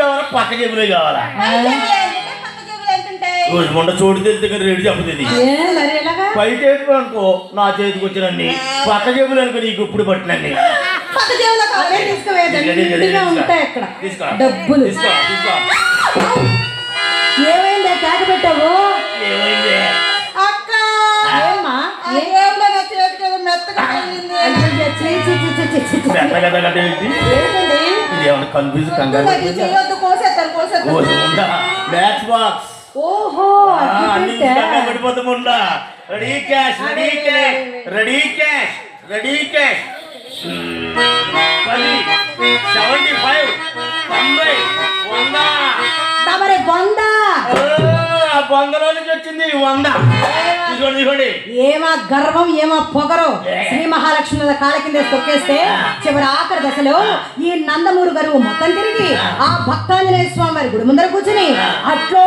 కావాలా పక్క జేబులో కావాలా మొన్న చోటు తెలితే కానీ రేటు చెప్పుతుంది పైకి వేసుకో అనుకో నా చేతికి వచ్చినన్ని పక్క జేబులు అనుకో నీకు ఇప్పుడు పట్టినన్ని డబ్బులు ఏమైంది కేక పెట్టావు ఏమైంది అక్క ఏమన్నా కన్ఫ్యూజ్ మ్యాచ్ బాక్స్ ఓహో పడిపోతాముండా ready cash ready cash ready cash ready cash 75 90 100 బొందలో నుంచి వచ్చింది 100 తీసుకోండి ఏమా గర్వం ఏమా పొగరు శ్రీ మహాలక్ష్మి కాళ్ళ కింద తొక్కేస్తే చివరి ఆఖరి దశలో ఈ నందమూరు గరువు మొత్తం తిరిగి ఆ భక్తాంజనేయ స్వామి వారి గుడి ముందర కూర్చుని అట్లో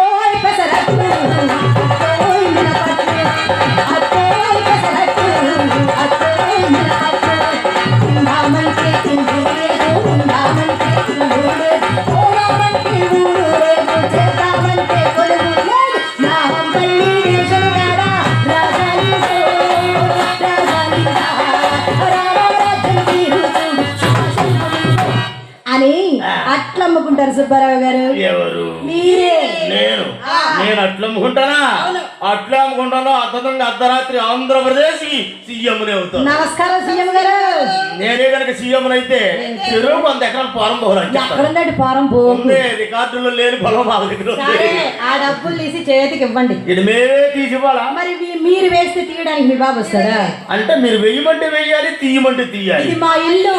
అట్లా అమ్ముకుంటారు సుబ్బారావు గారు. ఎవరు? మీరే. నేను అట్లా అమ్ముకుంటానా? అట్లా అమ్ముకుంటాను. అర్ధరాత్రి ఆంధ్రప్రదేశ్ సీఎం అవుతాను. నమస్కారం సీఎం గారు. నేనే కనుక సీఎం అయితే చెరువు 100 ఎకరాల పొలం ఎక్కడుందండి పొలం ఉంది రికార్డుల్లో లేని పొలం మా దగ్గర. ఆ డబ్బులు తీసి చేతికి ఇవ్వండి. ఇది మేమే తీసివ్వాలా? మరి మీరు వేస్తే తీయడానికి మీ బాబు వస్తాడా? అంటే మీరు వెయ్యమంటే వెయ్యాలి, తీయమంటే తీయాలి. ఇది మా ఇల్లు,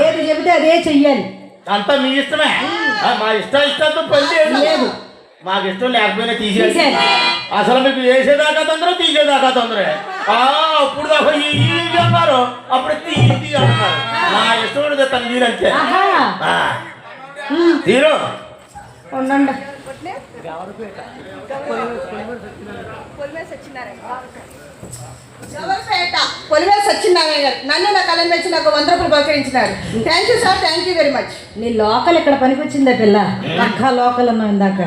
ఏది చెబితే అదే చెయ్యాలి. అంతా మీ ఇష్టమే. మా ఇష్టంతో పని లేదు. మాకు ఇష్టం లేకపోయినా తీసేసి అసలు మీకు వేసేదాకా తొందర తీసేదాకా తొందర. అప్పుడు దాకా అన్నారు, అప్పుడు తీ అంటున్నారు. నా ఇష్టం తను తీరంతే తీరు ఉండండి. పొలివేసి సత్యనారాయణ గారు నన్ను నా కళ్ళని వచ్చి నాకు 100 రూపాయలు బహుకరించినారు. Thank you sir, thank you very much. నీ లోకల్ ఇక్కడ పనికి వచ్చిందా పిల్ల? అక్క లోకల్ ఉన్నావు ఇందాక.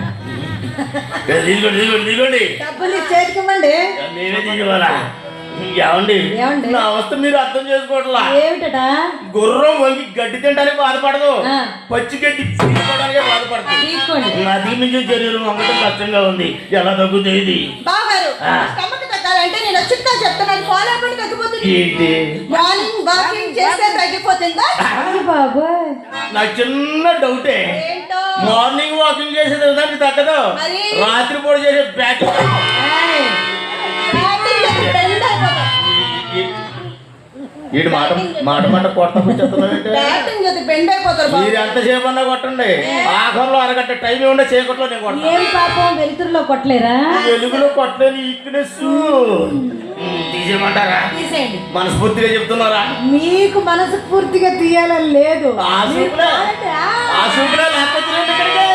డబ్బులు చేతికి ఇవ్వండి. ఏమండి నా అవస్థ మీరు అర్థం చేసుకోవట్లా? ఏమిట గుర్రం వంగి గడ్డి తింటానికి బాధపడదు, పచ్చి గడ్డి తీసుకోవడానికి బాధపడుతుంది. అది నుంచి శరీరం అమ్మటం కష్టంగా ఉంది. ఎలా తగ్గుతుంది బాగారు? స్టమక్ తగ్గాలంటే నేను చిట్టా చెప్తున్నాను, ఫాలో అయిపోయి తగ్గిపోతుంది. ఏంటి? మార్నింగ్ వాకింగ్ చేస్తే తగ్గిపోతుందా? బాబా నాకు చిన్న డౌటే. మార్నింగ్ వాకింగ్ చేసేది దానికి తగ్గదు, రాత్రి పూట చేసే బ్యాటింగ్ వీడు మాట కొడతా మీరు ఎంతసేపు అన్నా కొట్టండి. ఆఖరిలో అరగంట టైం ఉండే చీకట్లో నేను కొట్టాను. వెలుతురులో కొట్టలేరా? వెలుగులో కొట్టలేని ఈక్నెస్ తీసేయమంటారా? మనస్ఫూర్తిగా చెప్తున్నారా? మీకు మనస్ఫూర్తిగా తీయాలని లేదు. ఆ సూపులే లేకపోతే ఇక్కడికే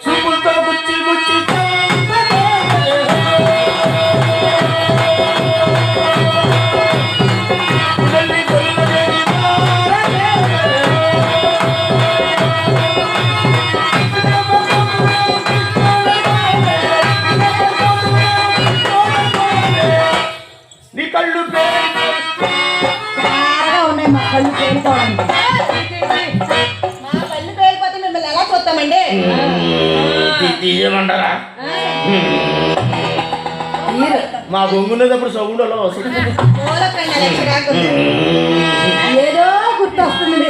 సూపులతో గుచ్చి గుచ్చి తీయమంటారా? మా బొంగునేటప్పుడు సౌండలో ఏదో గుర్తొస్తుంది.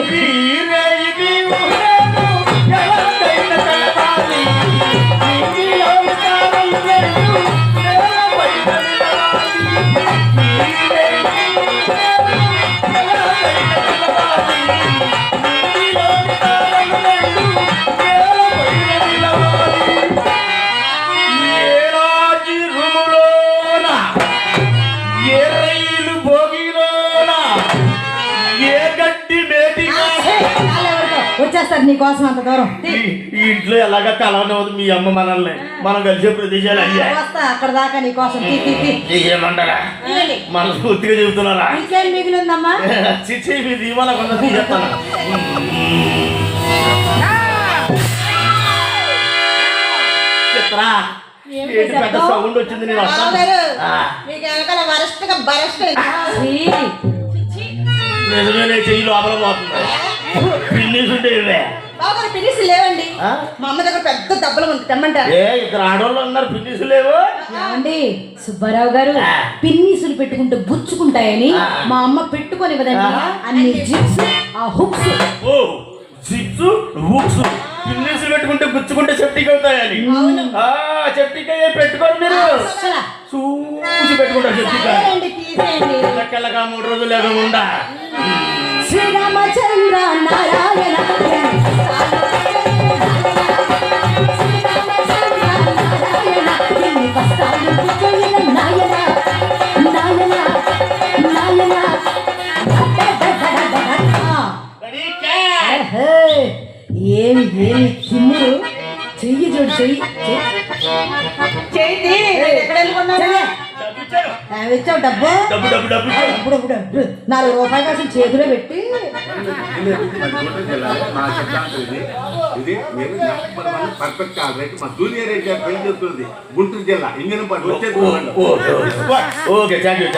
వచ్చేస్తారు నీకోసం అంత దూరం. ఇంట్లో ఎలాగా కలవని మీ అమ్మ మనల్ని మనం కలిసే ప్రదేశాలు అయ్యా. అక్కడ దాకా నీకోసం ఏమంటారా? మనస్ఫూర్తిగా చెబుతున్నారా? ఇంకేం మిగిలిందమ్మా? చిచ్చి మీ దీవాల కొంత తీసేస్తాను. చిత్రా ఏమిటి ఏంటి పెద్ద శబ్దం? సౌండ్ వచ్చింది నేను బాబు వస్తాను గారు ఆ, మీకు వెనకాల వరస్ట్ గా బరస్ట్ ఛీ, నిజమేనే చెయ్యి లోపల పోతుంది పిన్నీస్ ఉంటే ఇవే బాబు గారు పిలిసి లేవండి ఆ? మా అమ్మ దగ్గర పెద్ద దెబ్బలు ఉంది తెమ్మంటారు ఏ ఇద్దరు ఆడవాళ్ళు ఉన్నారు పిన్నీస్ లేవు ఏమండి సుబ్బారావు గారు ఆ. పిన్నీసులు పెట్టుకుంటే గుచ్చుకుంటాయని ఆ. మా అమ్మ పెట్టుకొని కదండి ఆ. అన్ని జిప్స్ ఆ హుక్స్ ఓ సిక్స్ బుక్స్ పిన్నీస్ పెట్టుకుంటే గుచ్చుకుంటే సెప్టిక్ అవుతాయని ఆ సెప్టిక్ అయ్యే పెట్టుకోరు మీరు అసలా చూసి పెట్టుకుంటారు సెప్టిక్ తీసేయండి, తీసేయండి. లెక్కలగా 3 రోజులు లేకుండా శ్రీరామచంద్ర నారాయణ ఎన్ని కష్టాలు పుట్టిన నాయన నాయన నాయన రెడీ క్యాచ్ ఏహే, ఏమి ఏమి కిమ్ముడు చెయ్యి చూడు చెయ్యి చేతి ఎక్కడ వెళ్ళుకున్నాను డబ్బిచ్చారు ఇచ్చావు డబ్బు డబ్బు డబ్బు డబ్బు ఇచ్చారు డబ్బు డబ్బు డబ్బు ₹4 అసలు చేతిలో పెట్టి మా సిద్ధాంతం ఇది మీరు పర్ఫెక్ట్ ఆల్రెడీ మా జూనియర్ ఎన్టీఆర్ పెళ్లి చేస్తుంది గుంటూరు జిల్లా ఇంజన్ పని వచ్చేది ఓకే థ్యాంక్ యూ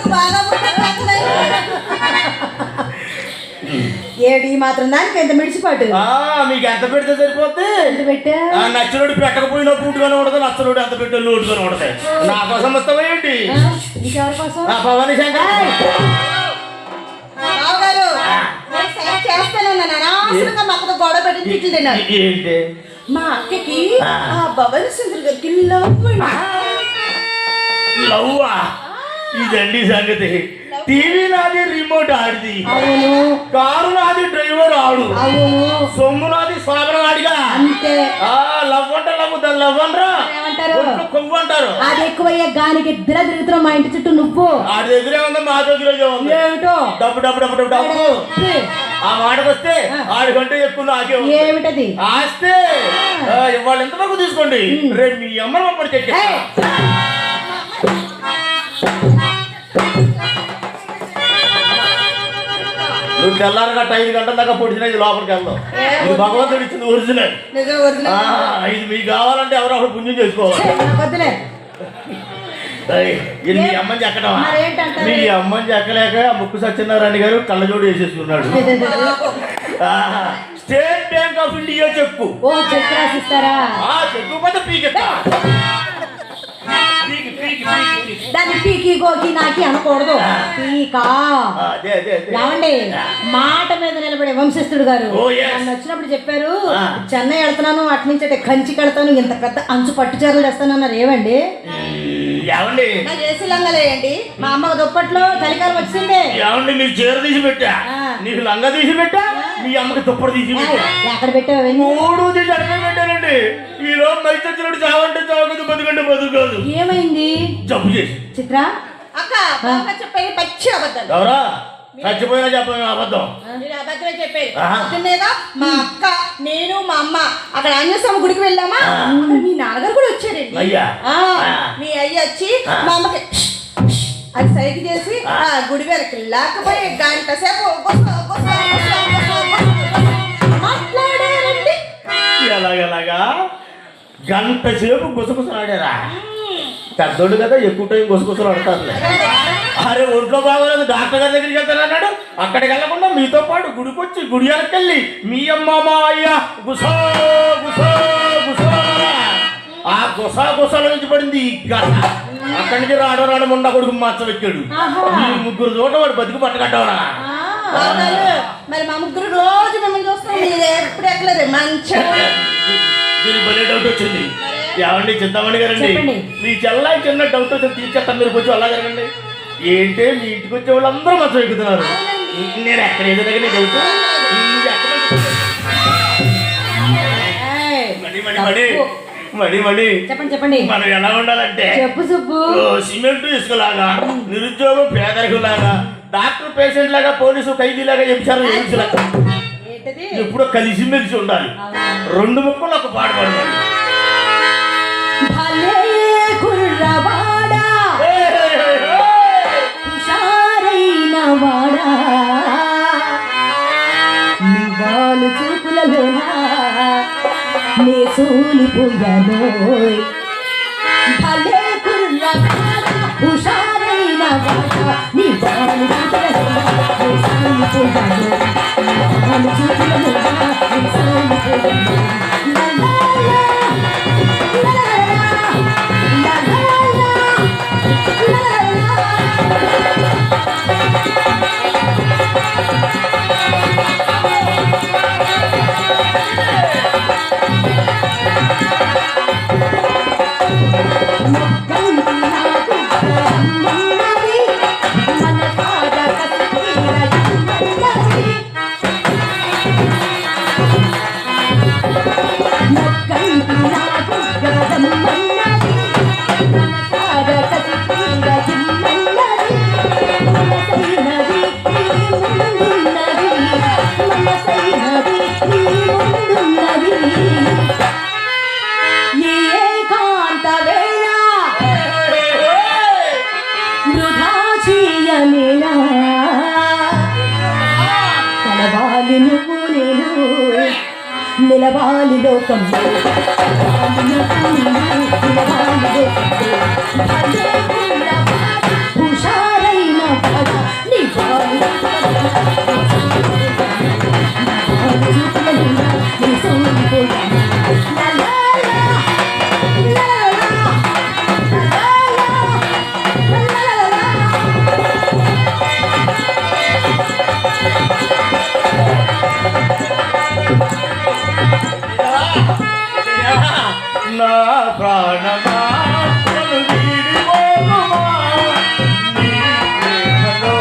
బాగా పుట్టారు. ఏడు ఈ మాత్రం దానికి ఎంత మిడిచిపాటు మీకు ఎంత పెడితే సరిపోద్ది ఎంత పెట్టా నచ్చినోడు పెట్టకపోయినా పూటుగానే ఉండదు నచ్చనోడు ఎంత పెట్టే లోటుగానే ఉండదు నా కోసం వస్తావా ఏంటి ఇంకెవరి కోసం భవానీ శంకర్ బాబు గారు నేను సెలెక్ట్ చేస్తానన్నాను అనవసరంగా మా అక్కతో గొడవ పెట్టి తిట్లు తిన్నారు ఏంటి మా అక్కకి ఆ భవన్ సుందర్ గారికి లవ్ లవ్వా ఇదండి సంగతి టీవీ నాది రిమోట్ ఆడిది అవును కారు నాది డ్రైవర్ ఆడు అవును సొమ్ము నాది స్వాగర వాడిగా అంతే లవ్ అంటే లవ్ దాన్ని లవ్ అనరా ఏమంటారు కొవ్వు అంటారు అది ఎక్కువయ్యే గానికి ఇద్దరు తిరుగుతున్నావు మా ఇంటి చుట్టూ నువ్వు ఆడి దగ్గరే ఉంది మా దగ్గరే ఉంది ఏమిటో డబ్బు డబ్బు డబ్బు డబ్బు డబ్బు ఆ మాటకు వస్తే ఆడికంటే ఎక్కువ నాకే ఉంది. ఏమిటది ఆస్తే ఇవాళ ఎంతవరకు తీసుకోండి రేపు మీ అమ్మ పంపడి చెక్కి ఏయ్, నువ్వు తెల్లారగా 5 గంటల దాకా పొడిచినా ఇది లోపలికి వెళ్దాం ఇది భగవంతుడు ఇచ్చింది ఒరిజినల్ నిజం ఒరిజినల్ ఇది మీకు కావాలంటే ఎవరో ఒకరు పుణ్యం చేసుకోవాలి నాకు వద్దులే ఇది మీ అమ్మని చెక్కడమా మరేంటంటారు? మీ అమ్మని చెక్కలేక ఆ ముక్కు సత్యనారాయణ గారు కళ్ళజోడు వేసేసుకున్నాడు State Bank of India cheque ఓ చెక్ రాసిస్తారా చెక్కు పోతే పీకెత్తా పీకి పీకి పీకి పీకి. దాన్ని పీకి గోకి నాకి అనకూడదు పీకా అదే అదే అదే ఏమండి మాట మీద నిలబడే వంశస్థుడు గారు Oh, yes. నన్ను వచ్చినప్పుడు చెప్పారు ఆ. చెన్నై వెళ్తున్నాను అటు నుంచి అంటే కంచికి వెళ్తాను ఇంత పెద్ద అంచు పట్టు చీరలు తెస్తానన్నారు ఏమండి ఏమండి నా చేసి లంగలేయండి మా అమ్మకు దుప్పట్లో చలికాలం వచ్చింది ఏమండి నీకు చీర తీసి పెట్టా ఆ. నీకు లంగా తీసి పెట్టా మీ అమ్మకి దుప్పటి తీసి ఏయ్, పెట్టా ఎక్కడ పెట్టావు 3 తీసి అడగ పెట్టానండి ఈ రోజు మైకి వచ్చినట్టు చావంటే చావకదు బతుకంటే బతుకోదు ఏమైంది జబ్బు చేసి చిత్ర అక్క బాగా చెప్పేది పచ్చి అబద్ధాలు ఎవరా చచ్చిపోయినా చెప్పాను అబద్ధం నేను అబద్ధమే చెప్పేది ఆహా. పొద్దున్నేగా మా అక్క నేను మా అమ్మ అక్కడ ఆంజనేయస్వామి గుడికి వెళ్ళామా అక్కడ మీ నాన్నగారు కూడా వచ్చారండి అయ్యా. ఆ, ఆ. మీ అయ్య వచ్చి ఆ. మా అమ్మకి అది సైకి చేసి ఆ గుడి వెనక్కి లేకపోయి గంట సేపు మాట్లాడారండి ఎలాగెలాగా గంట సేపు గుసగుసలాడారా పెద్దోడు కదా ఎక్కువ టైం గుసగుసలు ఆడతారులే అరే ఒంట్లో బాగోలేదు డాక్టర్ గారి దగ్గరికి వెళ్తానన్నాడు అక్కడికి వెళ్ళకుండా మీతో పాటు గుడికి వచ్చి గుడి వెనకెళ్ళి మీ అమ్మ మా అయ్య గుసా గుసా గుసా అన్నారా? ఆ గుసా గుసల నుంచి పడింది ఈ గస అక్కడి నుంచి రాడు ముండా కొడుకు మచ్చవెక్కాడు ఈ 3 చోట వాడు బతికి పట్టగట్టవరా బాగారు, మరి మా ముగ్గురు రోజు మిమ్మల్ని చూస్తాం మీరు ఎప్పుడు ఎక్కలేదు మంచిగా దీనికి భలే డౌట్ వచ్చింది ఏమండి చింతామణి గారండి చెప్పండి. మీ చెల్లాయి చిన్న డౌట్ వచ్చింది తీర్చేస్తాను మీరు కొంచెం అలా జరగండి ఏంటి మీ ఇంటికి వచ్చే వాళ్ళందరూ మచ్చ ఎక్కుతున్నారు నేను ఎక్కడ ఏదో దగ్గర డౌట్ ఏయ్, మడి మడి మడి మడి మడి చెప్పండి చెప్పండి మనం ఎలా ఉండాలంటే చెప్పు సుబ్బు సిమెంట్ ఇసుకలాగా నిరుద్యోగం పేదరికలాగా డాక్టర్ పేషెంట్ లాగా పోలీసు ఖైదీలాగా ఎంచారు లాగా ఏంటది ఎప్పుడో కలిసి మెలిసి ఉండాలి 2 ముక్కలు ఒక పాట పాడాలి భలే కుర్రవాడా హుషారైన వాడా నివాళు చూపులలోనా నే సూలిపోయాను భలే కుర్రవాడా హుషారైన వాడా నీ బాలు చూపులలోనా నే సూలిపోయాను బాలు చూపులలోనా నే సూలిపోయాను లా లా లా లా లా నిలవాలి లోకం హుషారైన నా ప్రాణమా నన్ను వీడిపోకుమా, నీ ప్రేమలో.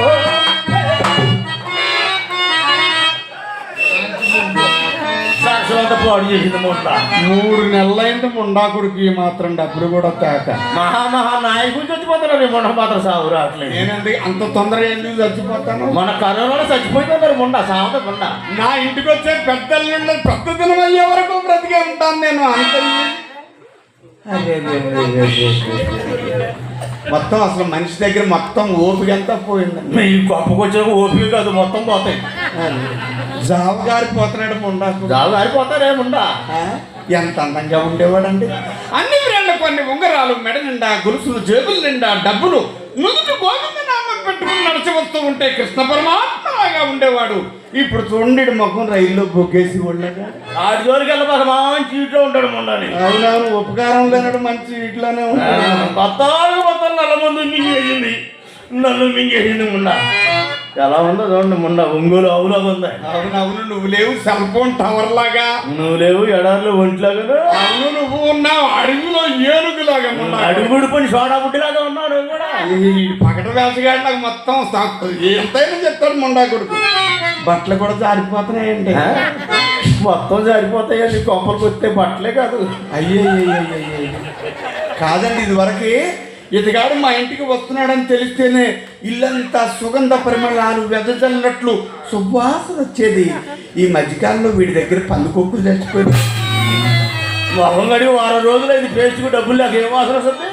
సాక్షులంతా పాడు చేసింది ముండ. 3 నెలలైంది ముండా కొడుకు ఈ మాత్రం డబ్బులు కూడా తేక. మహా నాయకులు చచ్చిపోతున్నారు, ఈ ముండ మాత్రం సాగు రావట్లేదు. నేనెందుకు అంత తొందరగా ఎందుకు చచ్చిపోతాను? మన కరోనాలో చచ్చిపోతున్నారు ముండ, సాగుతా ముండ. నా ఇంటికి వచ్చే పెద్దలు పెద్ద దినం అయ్యే వరకు బ్రతికే ఉంటాను నేను. అంత మొత్తం అసలు మనిషి దగ్గర మొత్తం ఓపిక అంతా పోయిందండి. మీ గొప్పకు వచ్చాక ఓపిక కాదు, మొత్తం పోతాయి. జాబ్ గారిపోతున్నాడు ముండాకు. జాబు గారిపోతారే ముండ. ఎంత అందంగా ఉండేవాడండి. అన్ని బ్రాండ్ల కొన్ని ఉంగరాలు, మెడ నిండా గొలుసులు, జేబుల నిండా డబ్బులు, నుదుటి గోవింద నామం పెట్టుకుని నడిచి వస్తూ ఉంటే కృష్ణ పరమాత్మలాగా ఉండేవాడు. ఇప్పుడు చూడండి ముఖం రైల్లో బొగ్గేసి ఉండగా. ఆడి జోలికి వెళ్ళి మంచి ఇంట్లో ఉంటాడు ముండని. అవునవును, ఉపకారం లేనడు మంచి ఇంట్లోనే ఉంటాడు. మొత్తం నల్ల ముందు మింగేసింది, నన్ను మింగేసింది ముండ. ఎలా ఉందో చూడండి ముండ, ఒంగోలు అవులాగా ఉంది. అవునవును, నువ్వు లేవు సెల్ ఫోన్ టవర్ లాగా. నువ్వు లేవు ఎడార్లు ఒంట్లాగా. అవును, నువ్వు ఉన్నావు అడవిలో ఏనుగులాగా. అడుగుడు పని సోడా బుడ్డిలాగా ఉన్నావు నువ్వు కూడా. ఈ పగట వేసగాడు నాకు మొత్తం ఎంతైనా చెప్తాడు ముండా కొడుకు. బట్టలు కూడా జారిపోతున్నాయండి. మొత్తం సరిపోతాయండి, కొప్పలకు వస్తే బట్టలే కాదు. అయ్యే కాదండి, ఇదివరకు ఇతగాడు మా ఇంటికి వస్తున్నాడని తెలిస్తేనే ఇల్లంతా సుగంధ పరిమళాలు వెదజల్లినట్లు సువాసన వచ్చేది. ఈ మధ్యకాలంలో వీడి దగ్గర పందుకొక్కులు చచ్చిపోయింది. మొహం గడిగి 6 రోజులు ఇది పేస్ట్కు డబ్బులు లేక ఏం వాసన వస్తుంది.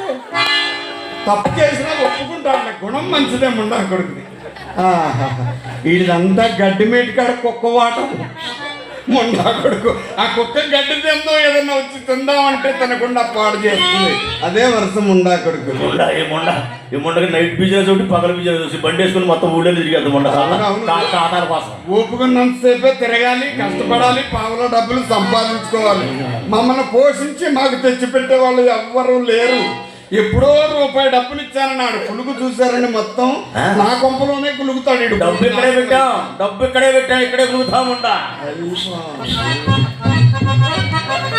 తప్పు చేసినా ఒప్పుకుంటాడు, గుణం మంచిదే ముండా కొడుకుని. వీడిదంతా గడ్డి మేటి కాడ కుక్క వాటం ముండా కొడుకు. ఆ కుక్క గడ్డి తిందో ఏదన్నా వచ్చి తిందామంటే తినకుండా పాడు చేస్తుంది. అదే వరుస ముండా కొడుకు. ఈ ముండకి నైట్ బిజినెస్ ఒకటి, పగల బిజినెస్ వచ్చి బండి వేసుకుని మొత్తం ఊళ్ళో తిరిగేది ముండ ఖాతాల కోసం. ఓపుకున్నంతసేపే తిరగాలి, కష్టపడాలి, పావుల డబ్బులు సంపాదించుకోవాలి. మమ్మల్ని పోషించి మాకు తెచ్చిపెట్టే వాళ్ళు ఎవ్వరూ లేరు. ఎప్పుడో రూపాయి డబ్బులు ఇచ్చానన్నాడు. పులుగు చూసారని మొత్తం నా కొంపలోనే కులుగుతాడు. డబ్బు ఇక్కడే పెట్టాం, డబ్బు ఇక్కడే పెట్టాం, ఇక్కడే కులుగుతాముండా.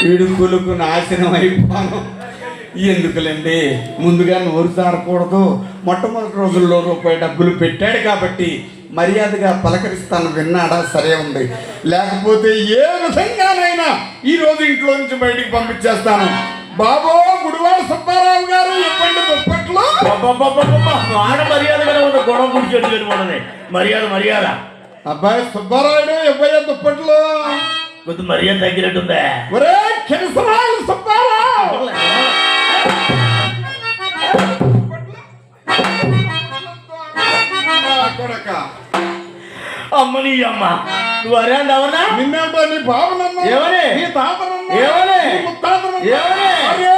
ఈడు కులుకు నాశనం అయిపోను. ఎందుకులేండి, ముందుగా నోరు సారకూడదు. మొట్టమొదటి రోజుల్లో రూపాయి డబ్బులు పెట్టాడు కాబట్టి మర్యాదగా పలకరిస్తాను, విన్నాడా? సరే ఉంది. లేకపోతే ఏ విధంగానైనా ఈరోజు ఇంట్లో నుంచి బయటికి పంపించేస్తాను. బాబో గుడివాడ సుబ్బారావు గారు ఇవ్వండి దుప్పట్లు. ఆడ మర్యాదగానే ఉంది, గొడవ గుడి మర్యాద. అబ్బాయి సుబ్బారాయుడు ఇవ్వయ్య దుప్పట్లు. కొంచెం మర్యాద తగ్గినట్టుందే. ఒరే క్షణసరాలు సుబ్బారావు, అమ్మని అమ్మ నువ్వు అరే అంది ఎవరన్నా నిన్నేంటో నీ బావనన్నా ఏమని? నీ తాతనన్నా ఏమని? నీ ముత్తాతనన్నా ఏమని? అరే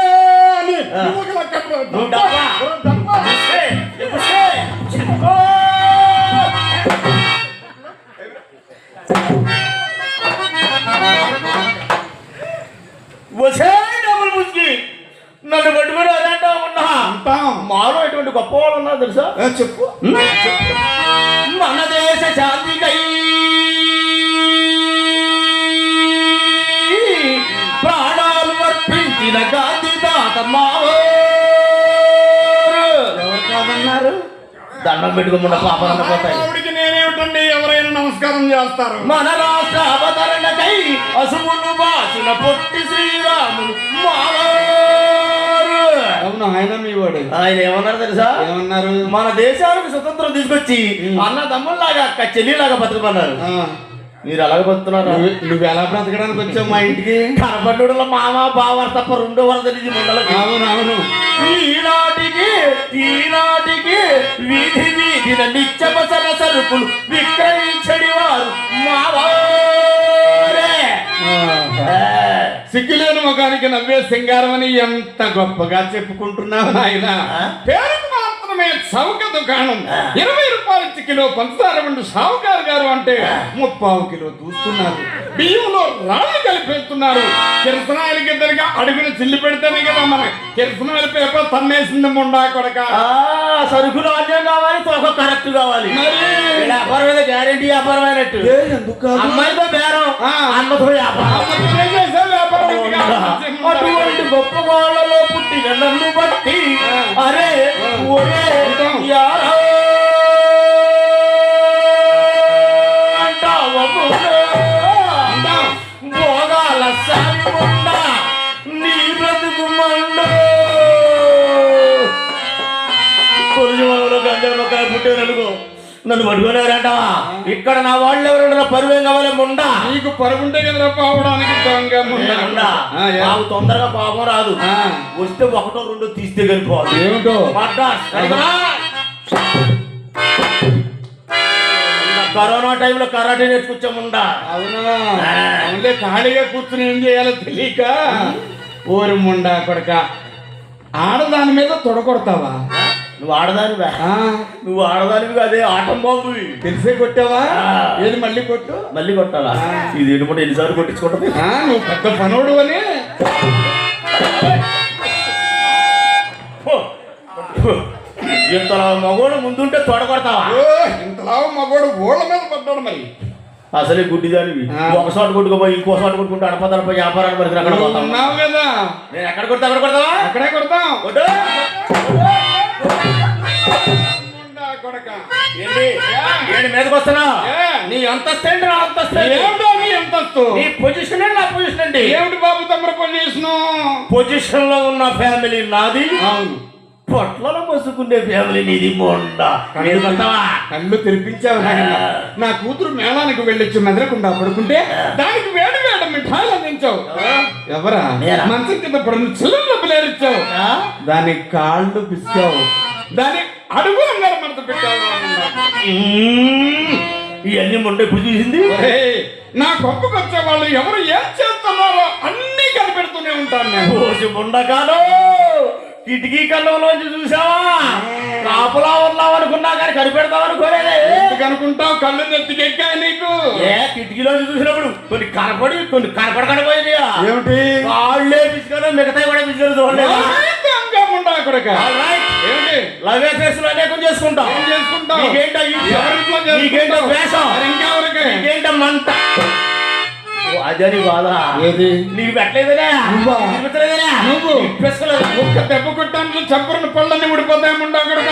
అని నువ్వు ఇలా కట్టరా? నువ్వు డబ్బా. డబ్బా. ఎప్పుసే, ఎప్పుసే. ఓ! వచ్చే డబ్బులు ముసుకి నన్ను పట్టుకుని అదంటా ఉన్నా అంటాం. మాలో ఎటువంటి గొప్ప వాళ్ళు ఉన్నారు తెలుసా చెప్పు మన దేశ శాంతికై ప్రాణాలు అర్పించిన గాంధీ తాత మావోరు. ఎవరు కాదన్నారు? దండం పెట్టుకోకుండా పాపనన్న పోతాయి. ఆవిడికి నేనేమిటండి ఎవరైనా నమస్కారం చేస్తారు. మన రాష్ట్ర అవతరణకై అసుమును బాసిన పొట్టి శ్రీరాములు మావోరు. అవును ఆయన మీ వాడు. ఆయన ఏమన్నారు తెలుసా ఏమన్నారు? మన దేశానికి స్వతంత్రం తీసుకొచ్చి అన్న తమ్ముళ్ళలాగా అక్క చెల్లిలాగా బతుకమన్నారు. ఆ, మీరు అలాగే బతుకుతున్నారా? నువ్వు ఎలా బ్రతకడానికి వచ్చావు మా ఇంటికి? కనపడ్డుల మామ బావ తప్ప రెండో వరద నుంచి ముండలకి అవును అవును. ఈనాటికి వీధి వీధిన నిత్యవసర సరుకులు విక్రయించడి వారు మావారే. సిగ్గులేని ముఖానికి నవ్వే సింగారం అని ఎంత గొప్పగా చెప్పుకుంటున్నావు నాయన. పేరుకు మాత్రమే చౌక దుకాణం. 20 రూపాయలు ఇచ్చి కిలో పంచదార వండు సావుకారు గారు అంటే 30 కిలో దూస్తున్నారు. బియ్యంలో రాళ్ళు కలిపేస్తున్నారు. కిరసనాయలకి ఇద్దరిగా అడుగున చిల్లి పెడితేనే కదా మన కిరసనాయల పేపర్ తన్నేసింది ముండా కొడక. సరుకులు అన్యం కావాలి, తోక కరెక్ట్ కావాలి. వ్యాపారం మీద గ్యారెంటీ వ్యాపారం అయినట్టు. అమ్మాయితో బేరం, అమ్మతో వ్యాపారం. అటువంటి గొప్ప వాళ్ళలో పుట్టిన నన్ను బట్టి అరే ఒరే యారా భోగాల సారి ఉండ నీ బ్రతుకు మండ. తొలి వాళ్ళలో గంజాయి పుట్టారనుకో నన్ను పట్టుకునేవారంటావా? ఇక్కడ నా వాళ్ళు ఎవరు పరువేం కావాలి ముండా. నీకు పరుగుంటే కదా పోవడానికి దొంగ ముండా. నాకు తొందరగా పాపం రాదు. వస్తే ఒకటో రెండో తీస్తే కలిపోవాలి. ఏమిటో కరోనా టైంలో కరాటే నేర్చుకొచ్చాముండా. అవునా? అవునులే, ఖాళీగా కూర్చుని ఏం చేయాలో తెలియక ఓరి ముండా కొడక ఆడదాని మీద తొడగొడతావా? నువ్వు ఆడదానివా? నువ్వు ఆడదానివి అదే ఆటం బాబు. తెలిసే కొట్టావా? ఏది మళ్ళీ కొట్టు. మళ్ళీ కొట్టాలా? ఇది ఎటువంటి ఎన్నిసార్లు కొట్టించుకుంటుంది? నువ్వు పెద్ద పనోడు అని. ఇంతలా మగోడు ముందుంటే తొడగొడతావా? ఇంతలా మగోడు ఓళ్ళ మీద పడ్డాడు మరి. అసలే గుడ్డిదానివి. ఒక చోట కొట్టుకోపోయి ఇంకో చోట కొట్టుకుంటే అడపదడపై వ్యాపారాన్ని పరిస్థితి అక్కడ ఉన్నావు కదా. నేను ఎక్కడ కొడతా అక్కడ కొడతావా? అక్కడే కొడతాం. ఏంటి మీదకి వస్తున్నా? నీ అంతస్తు ఏంటి? నా అంతస్తు ఏమిటో నీ అంతస్తు? నీ పొజిషన్ నా పొజిషన్ అండి. ఏమిటి బాబు తమరు పొజిషన్? పొజిషన్ లో ఉన్న ఫ్యామిలీ నాది. అవును. పొట్లలో మసుకునే ఫ్యామిలీ నీది. మొండా కళ్ళు తెరిపించావు. నా కూతురు మేళానికి వెళ్ళొచ్చి మెదరకుండా పడుకుంటే దానికి వేడి వేడి మిఠాయిలు అందించావు. ఎవరా? మంచం కింద పడుకుని చిల్లర డబ్బులేరిచ్చావు. దాని కాళ్ళు పిసికావు. దాని అడుగు అంగారు మనతో పెట్టావు. ఇవన్నీ మొండ ఎప్పుడు చూసింది? నా గొప్పకు వచ్చే వాళ్ళు ఎవరు ఏం చేస్తున్నారో అన్ని కనిపెడుతూనే ఉంటాను నేను. ముండకాను కిటికీ కళ్ళలోంచి చూసావా? కాపులా ఉన్నావు అనుకున్నా కానీ కనిపెడతావు అనుకోలేదే. ఎందుకు అనుకుంటావు? కళ్ళు నెత్తికెక్కాయి నీకు. కిటికీలోంచి చూసినప్పుడు కొన్ని కనపడి కొన్ని కనపడకుండా పోయింది. ఏమిటి? కాళ్ళే పిసుకొని మిగతా కూడా పిసుకొని చూడలేదు. అనేకం చేసుకుంటాం. నీకేంటో వేషం, నీకేంటో మంట. అదని బాధ. ఏది? నీకు పెట్టలేదనే నువ్వు ఒక్క దెబ్బ కొట్టాను చంపరని పళ్ళని ఊడిపోతాయి. ముండా కొడుక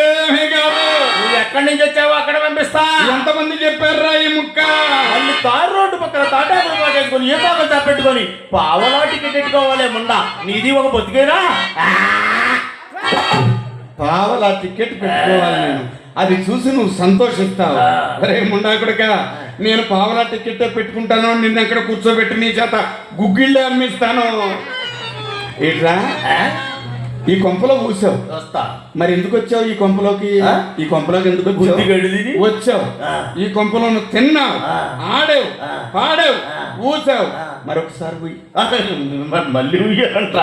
ఏమీ కాదు. నువ్వు ఎక్కడి నుంచి వచ్చావో అక్కడ పంపిస్తా. ఎంతమంది చెప్పారా ఈ ముక్క? మళ్ళీ తారు రోడ్డు పక్కన తాటాకులు పాటేసుకొని ఏ పాకలు తప్పెట్టుకొని పావలా టికెట్ ఎట్టుకోవాలి. ముండా నీది ఒక బతికేనా? పావలా టికెట్ పెట్టుకోవాలి నేను. అది చూసి నువ్వు సంతోషిస్తావు. అరే ముండా కొడుక, నేను పావలా టికెట్ పెట్టుకుంటాను. నిన్ను అక్కడ కూర్చోబెట్టి నీ చేత గుగ్గిళ్ళే అమ్మిస్తాను. ఏంట్రా ఈ కొంపలో ఊసావు. వస్తా. మరి ఎందుకు వచ్చావు ఈ కొంపలోకి? ఆ? ఈ కొంపలోకి ఎందుకు బుద్ధి వచ్చావు? గడి తిని వచ్చావు. ఆ. ఈ కొంపలో నువ్వు తిన్నావు, ఆ. ఆడావు, ఆ. పాడావు, ఆ. ఊసావు. ఆ. మరొకసారి పోయి మళ్ళీ ఉయ్యాలంట.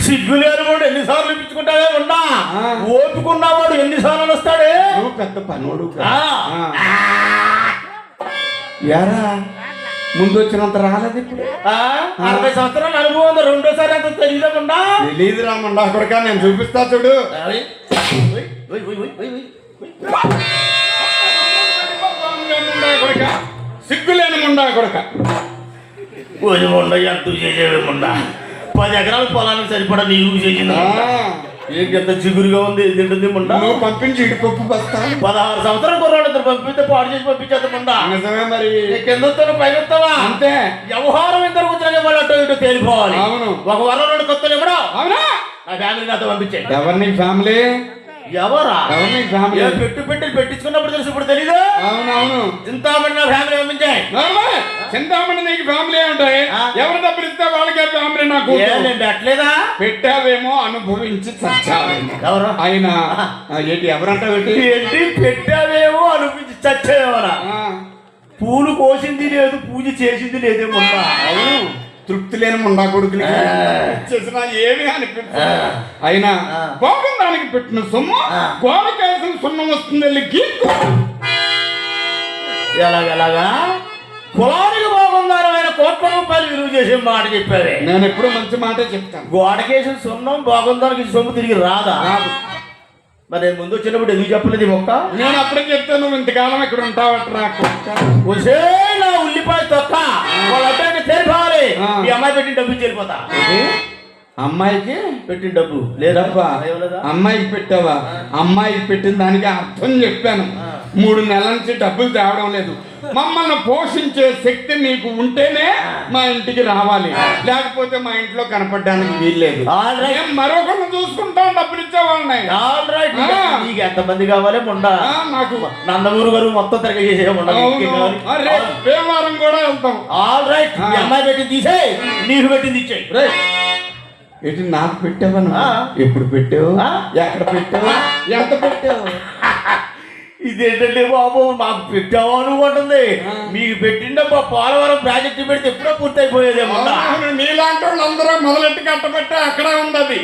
సిగ్గులేని వాడు ఎన్నిసార్లు ఇప్పించుకుంటాడే ఉన్నా, ఆ. ఓపుకున్నవాడు ఎన్నిసార్లు వస్తాడే. నువ్వు పెద్ద పనోడు ఆ. యారా ముందు వచ్చినంత రాలేదు ఇప్పుడు. 60 సంవత్సరాల అనుభవం ఉంది, రెండోసారి అంత తెలియకుండా. తెలీదు రామండా కొడుక, నేను చూపిస్తా చూడు. సిగ్గులేని ముండా కొడుక. ముండ ఎంత చేసేవేముండా, 10 ఎకరాల పొలానికి సరిపడా నీకు చేసింది. ఎంత చిగురుగా ఉంది, తింటుంది ముండా. నువ్వు పంపించి ఇటుపప్పు బస్తా. 16 సంవత్సరాల కుర్రాడు పంపిస్తే పాడు చేసి పంపించేద్దాం ముండా. నిజమే మరి. కిందొస్తాను పైనొస్తావా అంతే. వ్యవహారం ఇద్దరు కూర్చొని వాళ్ళు అటు ఇటు తేలిపోవాలి. అవును. ఒక వరం 2 కొత్తలు ఇవ్వడా. అవునా? నా ఫ్యామిలీ నాతో పంపించే. ఎవరిని ఫ్యామిలీ? ఎవరా? ఎవరిని ఫ్యామిలీ? పెట్టు పెట్టించుకున్నప్పుడు తెలుసు, ఇప్పుడు తెలీదు. అవునవును. చింతామణి నా ఫ్యామిలీ పంపించాయి. చింతామణి నీకు ఫ్యామిలీ ఉంటాయి. ఆ. ఎవరు డబ్బులు ఇస్తే వాళ్ళకే ఫ్యామిలీ. నాకు నేను పెట్టలేదా? పెట్టావేమో, అనుభవించి చచ్చావేమో. ఎవరు? ఆయన ఏంటి ఎవరంటావు? ఏంటి పెట్టావేమో అనిపించి చచ్చేవరా? పూలు కోసింది లేదు, పూజ చేసింది లేదేమన్నా. అవును, తృప్తి లేని ముండా కొడుకుని చేసినా ఏమి అనిపించదు. అయినా కోపం దానికి పెట్టిన సొమ్ము గోడకేసిన సున్నం వస్తుంది, వెళ్ళి గీక్కు. ఎలాగెలాగా కులానికి బాగుందని ఆయన ₹1,00,00,000 విలువ చేసే మాట చెప్పారే. నేను ఎప్పుడు మంచి మాటే చెప్తాను. గోడకేసిన సున్నం బాగుందానికి సొమ్ము తిరిగి రాదా? రాదు. మరి నేను ముందు వచ్చినప్పుడు ఎందుకు చెప్పలేదు ఈ మొక్క? నేను అప్పుడే చెప్తాను, నువ్వు ఇంతకాలం ఇక్కడ ఉంటావట్రా. వచ్చే నా ఉల్లిపాయ తొక్క వాళ్ళ అబ్బాయికి తెలిపాలి. ఆ. ఈ అమ్మాయి పెట్టిన డబ్బు వెళ్ళిపోతా. అమ్మాయికి పెట్టిన డబ్బు లేదబ్బా. అమ్మాయికి పెట్టావా? అమ్మాయికి పెట్టిన దానికి అర్థం చెప్పాను. 3 నెలల నుంచి డబ్బులు తేవడం లేదు. మమ్మల్ని పోషించే శక్తి మీకు ఉంటేనే మా ఇంటికి రావాలి, లేకపోతే మా ఇంట్లో కనపడడానికి వీల్లేదు. మరొకరిని చూసుకుంటాం, డబ్బులు ఇచ్చేవాళ్ళని. నీకు ఎంతమంది కావాలి ముండా? నాకు నందమూరు గారు మొత్తం తిరగ చేసే వారం కూడా వెళ్తాం. All right. అమ్మాయి పెట్టింది తీసే, నీకు పెట్టింది ఇచ్చేయి. ఏంటి నాకు పెట్టావా? ఎప్పుడు పెట్టావు? ఎక్కడ పెట్టావు? ఎంత పెట్టావు? ఇదేంటంటే బాబు, మాకు పెట్టావా అనుకుంటుంది. మీకు పెట్టిండబ్బా పోలవరం ప్రాజెక్టు పెడితే ఎప్పుడో పూర్తయిపోయేదేమో. నీలాంటి వాళ్ళు అందరూ మొదలెట్టి కట్టబెట్టే అక్కడే ఉంది.